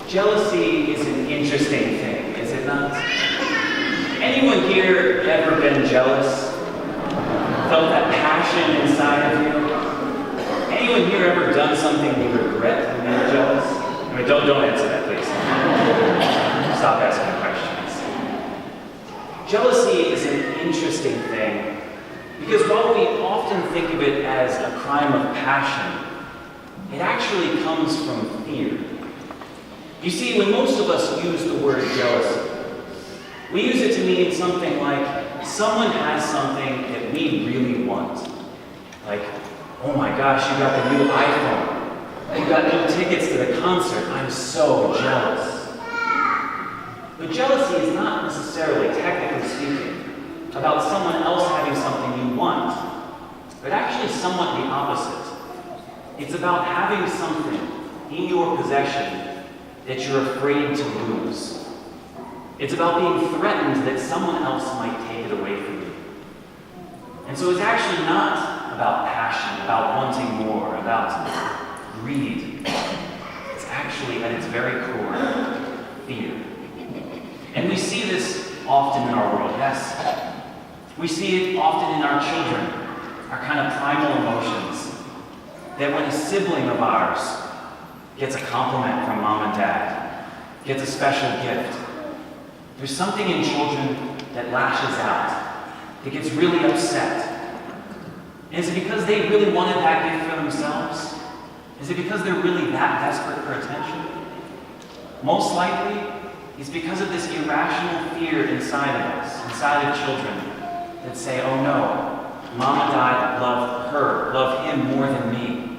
Jealousy is an interesting thing, is it not? Anyone here ever been jealous? Felt that passion inside of you? Anyone here ever done something you regret and made jealous? I mean, don't answer that, please. Stop asking questions. Jealousy is an interesting thing because while we often think of it as a crime of passion, it actually comes from fear. You see, when most of us use the word jealousy, we use it to mean something like someone has something that we really want. Like, oh my gosh, you got the new iPhone. You got new tickets to the concert. I'm so jealous. But jealousy is not necessarily, technically speaking, about someone else having something you want, but actually somewhat the opposite. It's about having something in your possession that you're afraid to lose. It's about being threatened that someone else might take it away from you. And so it's actually not about passion, about wanting more, about greed. It's actually, at its very core, fear. And we see this often in our world, yes. We see it often in our children, our kind of primal emotions. That when a sibling of ours gets a compliment from mom and dad, gets a special gift, there's something in children that lashes out, that gets really upset. And is it because they really wanted that gift for themselves? Is it because they're really that desperate for attention? Most likely, it's because of this irrational fear inside of us, inside of children, that say, oh no, mom and dad love him more than me.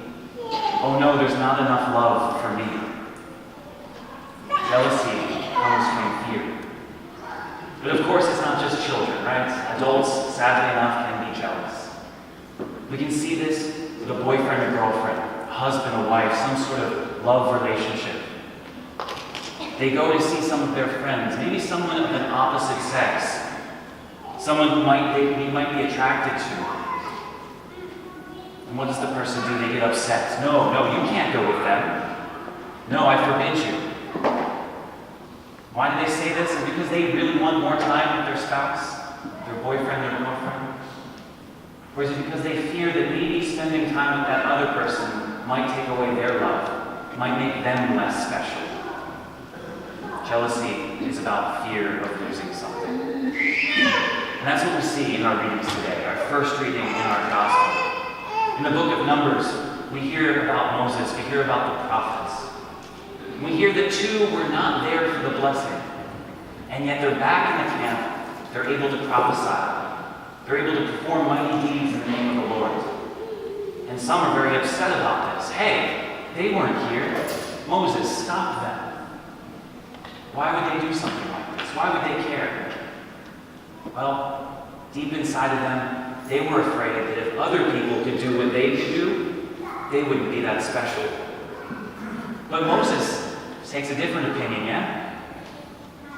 Oh no, there's not enough love for me. Jealousy comes from fear. But of course, it's not just children, right? Adults, sadly enough, can be jealous. We can see this with a boyfriend or girlfriend, a husband or wife, some sort of love relationship. They go to see some of their friends, maybe someone of an opposite sex, someone who they might be attracted to. And what does the person do? They get upset. No, you can't go with them. No, I forbid you. Why do they say this? Is it because they really want more time with their spouse, their boyfriend or girlfriend? Or is it because they fear that maybe spending time with that other person might take away their love, might make them less special? Jealousy is about fear of losing something. And that's what we see in our readings today, our first reading in our gospel. In the book of Numbers, we hear about Moses, we hear about the prophets. We hear that two were not there for the blessing, and yet they're back in the camp. They're able to prophesy. They're able to perform mighty deeds in the name of the Lord. And some are very upset about this. Hey, they weren't here. Moses, stop them. Why would they do something like this? Why would they care? Well, deep inside of them, they were afraid that if other people could do what they could do, they wouldn't be that special. But Moses takes a different opinion, yeah?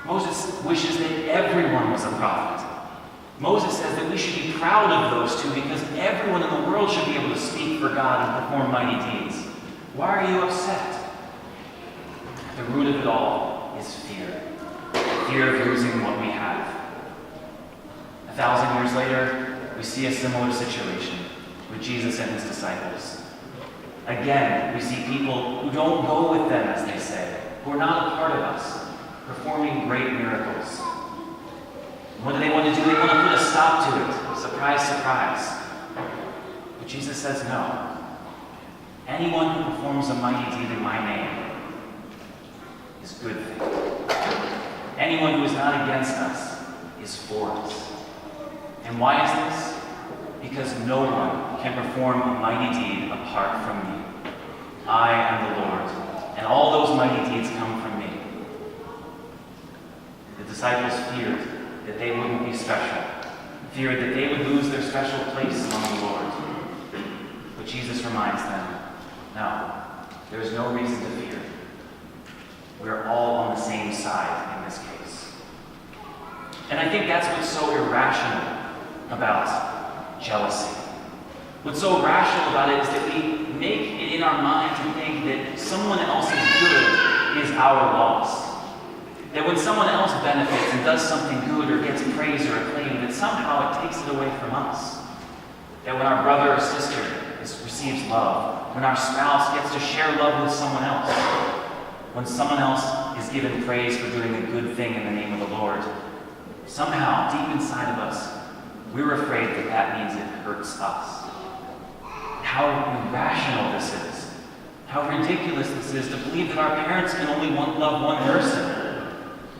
Moses wishes that everyone was a prophet. Moses says that we should be proud of those two because everyone in the world should be able to speak for God and perform mighty deeds. Why are you upset? At the root of it all is fear. Fear of losing what we have. 1,000 years later, we see a similar situation with Jesus and his disciples. Again, we see people who don't go with them, as they say, who are not a part of us, performing great miracles. What do they want to do? They want to put a stop to it. Surprise, surprise. But Jesus says no. Anyone who performs a mighty deed in my name is good for you. Anyone who is not against us is for us. And why is this? Because no one can perform a mighty deed apart from me. I am the Lord, and all those mighty deeds come from me. The disciples feared that they wouldn't be special, feared that they would lose their special place among the Lord. But Jesus reminds them, no, there is no reason to fear. We're all on the same side in this case. And I think that's what's so irrational about jealousy. What's so rational about it is that we make it in our mind to think that someone else's good our loss. That when someone else benefits and does something good or gets praise or acclaim, that somehow it takes it away from us. That when our brother or sister receives love, when our spouse gets to share love with someone else, when someone else is given praise for doing a good thing in the name of the Lord, somehow, deep inside of us, we're afraid that that means it hurts us. How irrational this is. How ridiculous this is to believe that our parents can only love one person,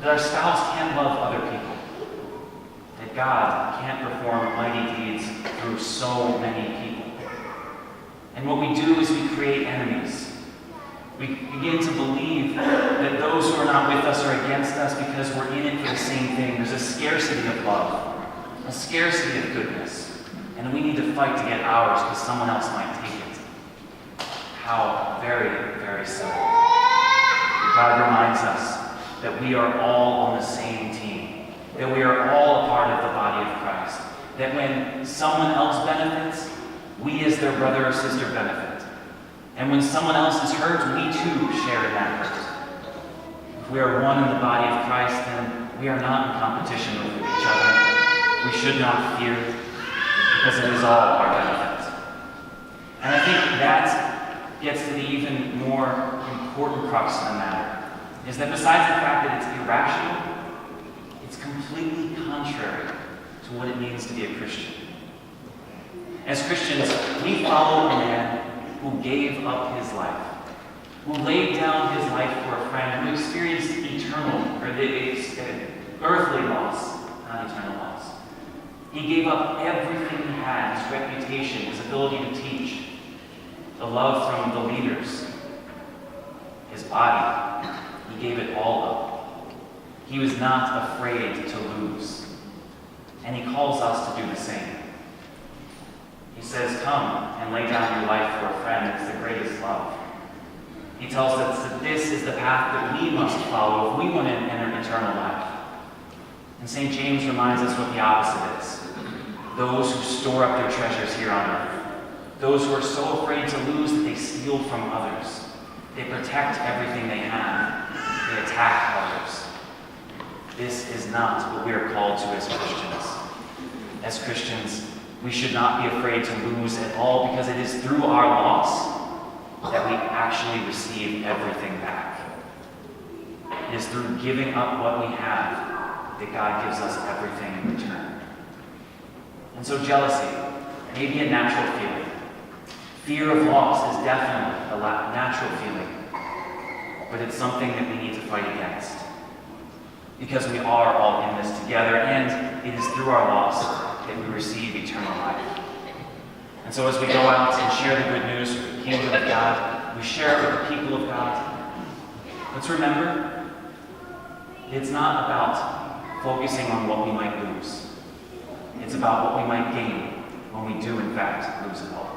that our spouse can't love other people, that God can't perform mighty deeds through so many people. And what we do is we create enemies. We begin to believe that those who are not with us are against us because we're in it for the same thing. There's a scarcity of love, a scarcity of goodness, and we need to fight to get ours because someone else might take it. How very, very simple. God reminds us that we are all on the same team, that we are all a part of the body of Christ, that when someone else benefits, we as their brother or sister benefit. And when someone else is hurt, we too share in that hurt. If we are one in the body of Christ, then we are not in competition with each other. We should not fear, because it is all our benefit. And I think that gets to the even more important crux of the matter, is that besides the fact that it's irrational, it's completely contrary to what it means to be a Christian. As Christians, we follow a man who gave up his life, who laid down his life for a friend, who experienced earthly loss, not eternal loss. He gave up everything he had, his reputation, his ability to teach, the love from the leaders, his body. He gave it all up. He was not afraid to lose. And he calls us to do the same. He says, come and lay down your life for a friend. It's the greatest love. He tells us that this is the path that we must follow if we want to enter eternal life. And St. James reminds us what the opposite is. Those who store up their treasures here on earth. Those who are so afraid to lose that they steal from others. They protect everything they have. They attack others. This is not what we are called to as Christians. As Christians, we should not be afraid to lose at all, because it is through our loss that we actually receive everything back. It is through giving up what we have that God gives us everything in return. And so jealousy may be a natural feeling. Fear of loss is definitely a natural feeling, but it's something that we need to fight against, because we are all in this together, and it is through our loss that we receive eternal life. And so as we go out and share the good news of the kingdom of God, we share it with the people of God. Let's remember, it's not about focusing on what we might lose. It's about what we might gain when we do, in fact, lose it all.